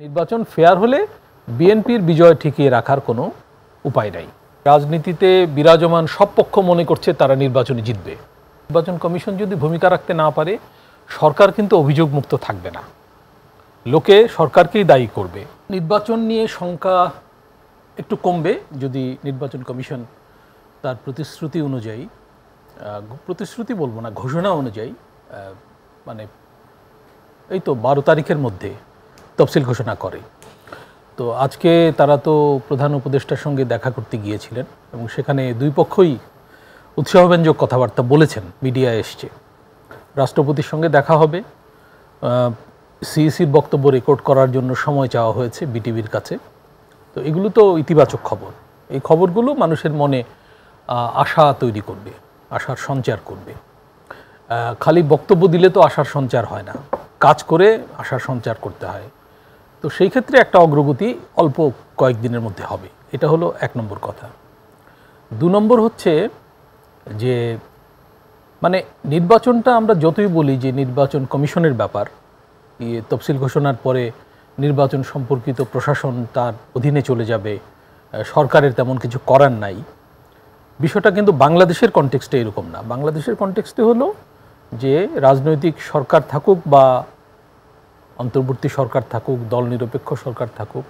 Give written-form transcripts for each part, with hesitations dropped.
নির্বাচন ফেয়ার হলে বিএনপির বিজয় ঠেকিয়ে রাখার কোনো উপায় নাই। রাজনীতিতে বিরাজমান সব পক্ষ মনে করছে তারা নির্বাচনে জিতবে। নির্বাচন কমিশন যদি ভূমিকা রাখতে না পারে সরকার কিন্তু অভিযোগ মুক্ত থাকবে না, লোকে সরকারকেই দায়ী করবে। নির্বাচন নিয়ে শঙ্কা একটু কমবে যদি নির্বাচন কমিশন তার প্রতিশ্রুতি অনুযায়ী, প্রতিশ্রুতি বলবো না, ঘোষণা অনুযায়ী মানে এই তো 12 তারিখের মধ্যে তফসিল ঘোষণা করে। তো আজকে তারা তো প্রধান উপদেষ্টার সঙ্গে দেখা করতে গিয়েছিলেন এবং সেখানে দুই পক্ষই উৎসাহব্যঞ্জক কথাবার্তা বলেছেন, মিডিয়া এসছে। রাষ্ট্রপতির সঙ্গে দেখা হবে, সিইসির বক্তব্য রেকর্ড করার জন্য সময় চাওয়া হয়েছে বিটিভির কাছে। তো এগুলো তো ইতিবাচক খবর। এই খবরগুলো মানুষের মনে আশা তৈরি করবে, আশার সঞ্চার করবে। খালি বক্তব্য দিলে তো আশার সঞ্চার হয় না, কাজ করে আশার সঞ্চার করতে হয়। তো সেই ক্ষেত্রে একটা অগ্রগতি অল্প কয়েকদিনের মধ্যে হবে, এটা হলো 1 নম্বর কথা। 2 নম্বর হচ্ছে যে মানে নির্বাচনটা আমরা যতই বলি যে নির্বাচন কমিশনের ব্যাপার, তফসিল ঘোষণার পরে নির্বাচন সম্পর্কিত প্রশাসন তার অধীনে চলে যাবে, সরকারের তেমন কিছু করার নাই, বিষয়টা কিন্তু বাংলাদেশের কনটেক্সটে এরকম না। বাংলাদেশের কনটেক্সটে হলো যে রাজনৈতিক সরকার থাকুক বা অন্তর্বর্তী সরকার থাকুক, দল নিরপেক্ষ সরকার থাকুক,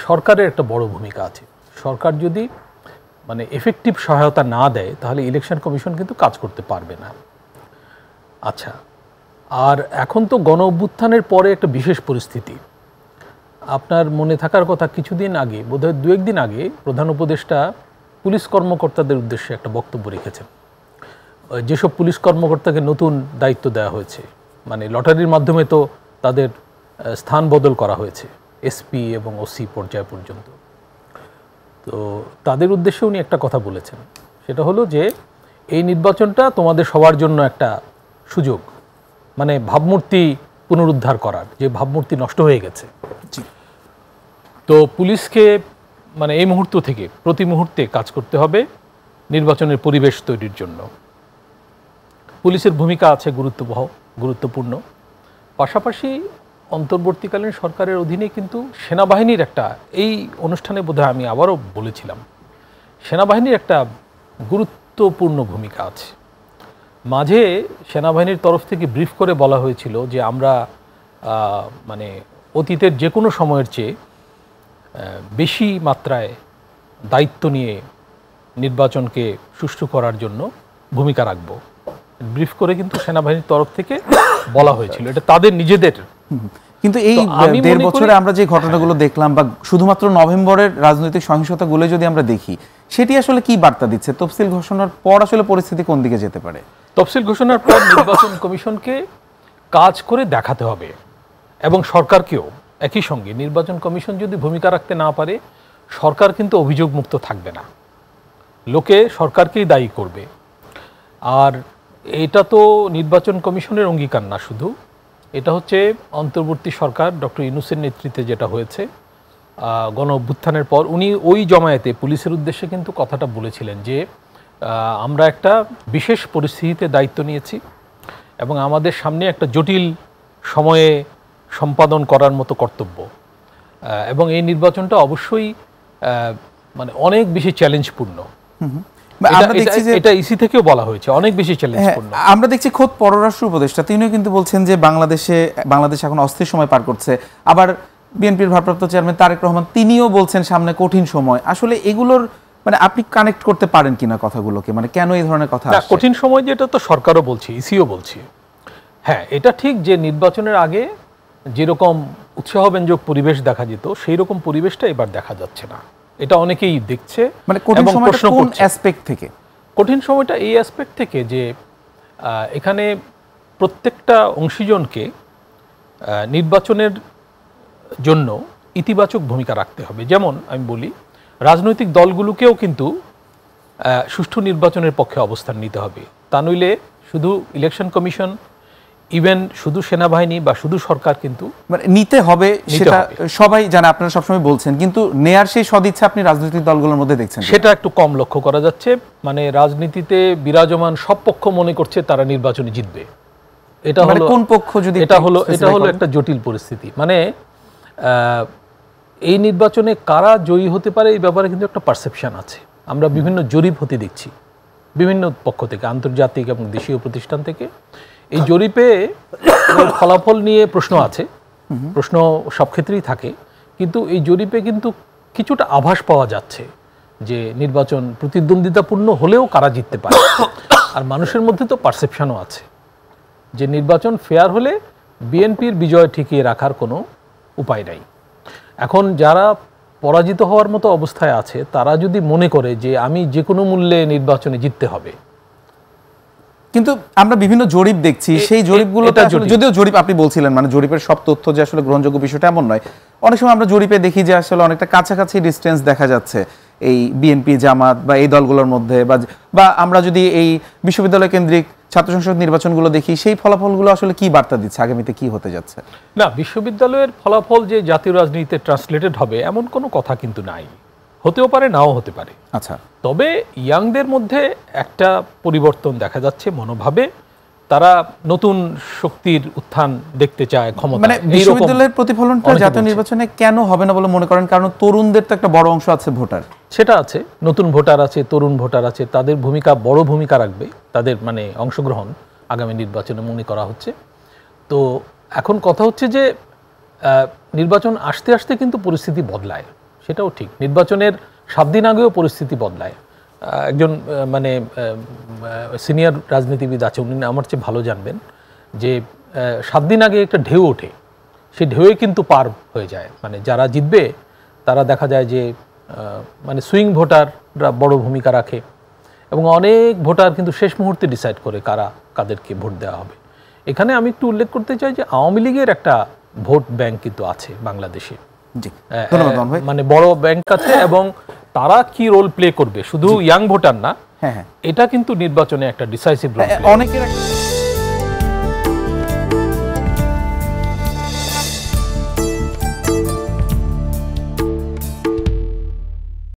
সরকারের একটা বড় ভূমিকা আছে। সরকার যদি মানে এফেক্টিভ সহায়তা না দেয় তাহলে ইলেকশন কমিশন কিন্তু কাজ করতে পারবে না। আচ্ছা, আর এখন তো গণ অভ্যুত্থানের পরে একটা বিশেষ পরিস্থিতি। আপনার মনে থাকার কথা, কিছুদিন আগে, বোধহয় 2-1 দিন আগে প্রধান উপদেষ্টা পুলিশ কর্মকর্তাদের উদ্দেশ্যে একটা বক্তব্য রেখেছেন। যেসব পুলিশ কর্মকর্তাকে নতুন দায়িত্ব দেওয়া হয়েছে, মানে লটারির মাধ্যমে তো তাদের স্থান বদল করা হয়েছে এসপি এবং ওসি পর্যায় পর্যন্ত। তো তাদের উদ্দেশ্যে উনি একটা কথা বলেছেন, সেটা হলো যে এই নির্বাচনটা তোমাদের সবার জন্য একটা সুযোগ, মানে ভাবমূর্তি পুনরুদ্ধার করার, যে ভাবমূর্তি নষ্ট হয়ে গেছে। তো পুলিশকে মানে এই মুহূর্ত থেকে প্রতি মুহূর্তে কাজ করতে হবে নির্বাচনের পরিবেশ তৈরির জন্য। পুলিশের ভূমিকা আছে গুরুত্বপূর্ণ। পাশাপাশি অন্তর্বর্তীকালীন সরকারের অধীনে কিন্তু সেনাবাহিনীর একটা, এই অনুষ্ঠানে বোধহয় আমি আবারও বলেছিলাম, সেনাবাহিনীর একটা গুরুত্বপূর্ণ ভূমিকা আছে। মাঝে সেনাবাহিনীর তরফ থেকে ব্রিফ করে বলা হয়েছিল যে আমরা মানে অতীতের যে কোনো সময়ের চেয়ে বেশি মাত্রায় দায়িত্ব নিয়ে নির্বাচনকে সুষ্ঠু করার জন্য ভূমিকা রাখব। ব্রিফ করে কিন্তু সেনাবাহিনীর তরফ থেকে বলা হয়েছিল, এটা তাদের নিজেদের। কিন্তু এই 1.5 বছরে আমরা যে ঘটনাগুলো দেখলাম, বা শুধুমাত্র নভেম্বরের রাজনৈতিক সহিংসতাগুলো যদি আমরা দেখি, সেটি আসলে কি বার্তা দিচ্ছে? তফসিল ঘোষণার পর আসলে পরিস্থিতি কোন দিকে যেতে পারে? তফসিল ঘোষণার পর নির্বাচন কমিশনকে কাজ করে দেখাতে হবে এবং সরকারকেও একই সঙ্গে। নির্বাচন কমিশন যদি ভূমিকা রাখতে না পারে সরকার কিন্তু অভিযোগ মুক্ত থাকবে না, লোকে সরকারকেই দায়ী করবে। আর এটা তো নির্বাচন কমিশনের অঙ্গীকার না শুধু, এটা হচ্ছে অন্তর্বর্তী সরকার ডক্টর ইউনূসের নেতৃত্বে যেটা হয়েছে গণ অভ্যুত্থানের পর। উনি ওই জমায়েতে পুলিশের উদ্দেশ্যে কিন্তু কথাটা বলেছিলেন যে আমরা একটা বিশেষ পরিস্থিতিতে দায়িত্ব নিয়েছি এবং আমাদের সামনে একটা জটিল সময়ে সম্পাদন করার মতো কর্তব্য, এবং এই নির্বাচনটা অবশ্যই মানে অনেক বেশি চ্যালেঞ্জপূর্ণ। এটা ইসি থেকেও বলা হয়েছে, অনেক বেশি চ্যালেঞ্জপূর্ণ। আমরা দেখছি খোদ পররাষ্ট্র উপদেষ্টা তিনিও কিন্তু বলছেন যে বাংলাদেশ এখন অস্থির সময় পার করছে। আবার বিএনপির ভারপ্রাপ্ত চেয়ারম্যান তারেক রহমান তিনিও বলছেন সামনে কঠিন সময়। আসলে এগুলোর মানে আপনি কানেক্ট করতে পারেন কিনা কথাগুলোকে, মানে কেন এই ধরনের কথা? কঠিন সময় যেটা তো সরকারও বলছে, ইসিও বলছে। হ্যাঁ, এটা ঠিক যে নির্বাচনের আগে যেরকম উৎসাহব্যঞ্জক পরিবেশ দেখা যেত সেই রকম পরিবেশটা এবার দেখা যাচ্ছে না, এটা অনেকেই দেখছে। মানে কঠিন সময়টা কোন অ্যাসপেক্ট থেকে? কঠিন সময়টা এই অ্যাসপেক্ট থেকে যে এখানে প্রত্যেকটা অংশীজনকে নির্বাচনের জন্য ইতিবাচক ভূমিকা রাখতে হবে। যেমন আমি বলি, রাজনৈতিক দলগুলোকেও কিন্তু সুষ্ঠু নির্বাচনের পক্ষে অবস্থান নিতে হবে। তা নইলে শুধু ইলেকশন কমিশন, ইভেন শুধু সেনাবাহিনী বা শুধু সরকার কিন্তু মানে নিতে হবে, সেটা সবাই জানে, আপনারা সবসময় বলছেন, কিন্তু নেয়ার সেই সদিচ্ছা আপনি রাজনৈতিক দলগুলোর মধ্যে দেখছেন সেটা একটু কম লক্ষ্য করা যাচ্ছে। মানে রাজনীতিতে বিরাজমান সব পক্ষ মনে করছে তারা নির্বাচনে জিতবে। এটা হলো কোন পক্ষ? যদি এটা হলো একটা জটিল পরিস্থিতি। মানে এই নির্বাচনে কারা জয়ী হতে পারে এই ব্যাপারে কিন্তু একটা পারসেপশন আছে। আমরা বিভিন্ন জরিপ হতে দেখছি বিভিন্ন পক্ষ থেকে, আন্তর্জাতিক এবং দেশীয় প্রতিষ্ঠান থেকে। এই জরিপে ফলাফল নিয়ে প্রশ্ন আছে, প্রশ্ন সব ক্ষেত্রেই থাকে, কিন্তু এই জরিপে কিন্তু কিছুটা আভাস পাওয়া যাচ্ছে যে নির্বাচন প্রতিদ্বন্দ্বিতাপূর্ণ হলেও কারা জিততে পারে। আর মানুষের মধ্যে তো পারসেপশনও আছে যে নির্বাচন ফেয়ার হলে বিএনপির বিজয় ঠেকিয়ে রাখার কোনো উপায় নাই। এখন যারা পরাজিত হওয়ার মতো অবস্থায় আছে তারা যদি মনে করে যে আমি যে কোনো মূল্যে নির্বাচনে জিততে হবে, কিন্তু আমরা বিভিন্ন জরিপ দেখছি, সেই জরিপগুলোতে যদিও জরিপ আপনি বলছিলেন মানে জরিপের সব তথ্য যে আসলে গ্রহণযোগ্য বিষয়টা এমন নয়। অনেক সময় আমরা জরিপে দেখি যে আসলে অনেকটা কাছাকাছি ডিস্টেন্স দেখা যাচ্ছে এই বিএনপি জামাত বা এই দলগুলোর মধ্যে, বা আমরা যদি এই বিশ্ববিদ্যালয় কেন্দ্রিক ছাত্র সংসদ নির্বাচনগুলো দেখি, সেই ফলাফলগুলো আসলে কি বার্তা দিচ্ছে, আগামীতে কি হতে যাচ্ছে? না, বিশ্ববিদ্যালয়ের ফলাফল যে জাতীয় রাজনীতিতে ট্রান্সলেটেড হবে এমন কোনো কথা কিন্তু নাই। হতেও পারে, নাও হতে পারে। আচ্ছা, তবে ইয়াংদের মধ্যে একটা পরিবর্তন দেখা যাচ্ছে মনোভাবে। তারা নতুন শক্তির উত্থান দেখতে চায়, ক্ষমতা। মানে বিশ্ববিদ্যালয়ের প্রতিফলনটা জাতীয় নির্বাচনে কেন হবে না বলে মনে করেন? কারণ তরুণদের তো একটা বড় অংশ আছে ভোটার। সেটা আছে, নতুন ভোটার আছে, তরুণ ভোটার আছে, তাদের ভূমিকা বড় ভূমিকা রাখবে, তাদের মানে অংশগ্রহণ আগামী নির্বাচনে মনে করা হচ্ছে। তো এখন কথা হচ্ছে যে নির্বাচন আসতে আসতে কিন্তু পরিস্থিতি বদলায়, সেটাও ঠিক। নির্বাচনের 7 দিন আগেও পরিস্থিতি বদলায়। একজন মানে সিনিয়র রাজনীতিবিদ আছে, উনি আমার চেয়ে ভালো জানবেন যে 7 দিন আগে একটা ঢেউ ওঠে, সেই ঢেউয়ে কিন্তু পার হয়ে যায়। মানে যারা জিতবে তারা দেখা যায় যে মানে সুইং ভোটাররা বড় ভূমিকা রাখে, এবং অনেক ভোটার কিন্তু শেষ মুহূর্তে ডিসাইড করে কাদেরকে ভোট দেওয়া হবে। এখানে আমি একটু উল্লেখ করতে চাই যে আওয়ামী লীগের একটা ভোট ব্যাংক কিন্তু আছে বাংলাদেশে, মানে বড় ব্যাংক আছে, এবং তারা কি রোল প্লে করবে শুধু ইয়াং ভোটার না, এটা কিন্তু নির্বাচনে একটা ডিসাইসিভ রোল। অনেকের